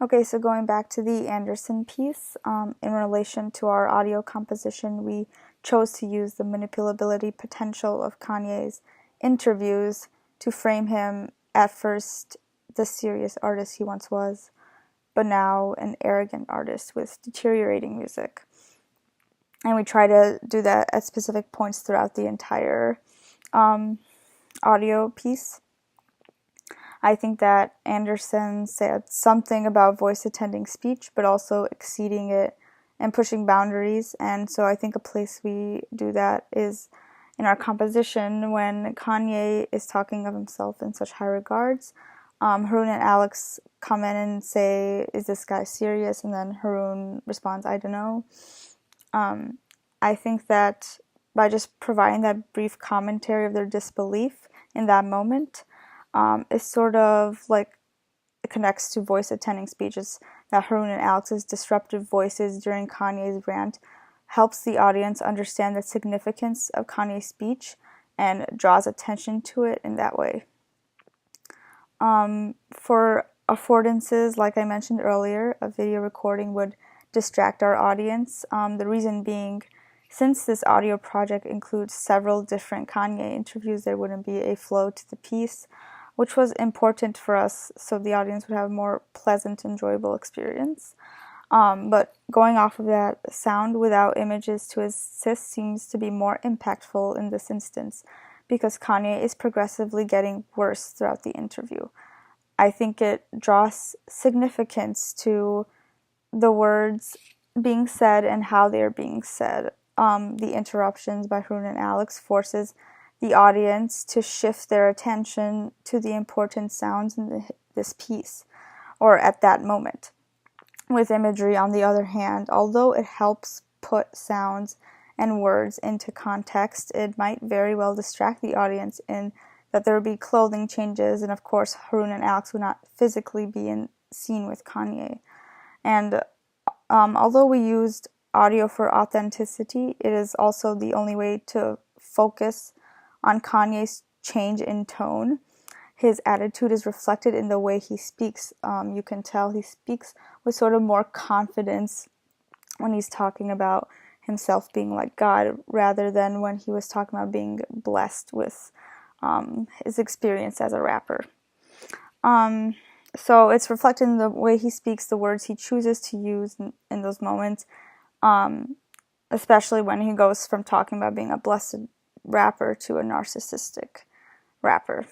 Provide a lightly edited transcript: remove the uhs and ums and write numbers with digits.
Okay, so going back to the Anderson piece, in relation to our audio composition, we chose to use the manipulability potential of Kanye's interviews to frame him at first the serious artist he once was, but now an arrogant artist with deteriorating music. And we try to do that at specific points throughout the entire audio piece. I think that Anderson said something about voice attending speech, but also exceeding it and pushing boundaries. And so I think a place we do that is in our composition when Kanye is talking of himself in such high regards. Haroon and Alex come in and say, "Is this guy serious?" And then Haroon responds, "I don't know." I think that by just providing that brief commentary of their disbelief in that moment, is sort of like it connects to voice attending speeches, that Haroon and Alex's disruptive voices during Kanye's rant helps the audience understand the significance of Kanye's speech and draws attention to it in that way. For affordances, like I mentioned earlier, a video recording would distract our audience. The reason being, since this audio project includes several different Kanye interviews, there wouldn't be a flow to the piece, which was important for us so the audience would have a more pleasant, enjoyable experience. But going off of that, sound without images to assist seems to be more impactful in this instance because Kanye is progressively getting worse throughout the interview. I think it draws significance to the words being said and how they're being said. The interruptions by Haroon and Alex forces the audience to shift their attention to the important sounds in this piece, or at that moment. With imagery, on the other hand, although it helps put sounds and words into context, it might very well distract the audience in that there would be clothing changes, and of course, Haroon and Alex would not physically be in scene with Kanye. And although we used audio for authenticity, it is also the only way to focus on Kanye's change in tone. His attitude is reflected in the way he speaks. You can tell he speaks with sort of more confidence when he's talking about himself being like God, rather than when he was talking about being blessed with his experience as a rapper. So it's reflected in the way he speaks, the words he chooses to use in those moments, especially when he goes from talking about being a blessed rapper to a narcissistic rapper.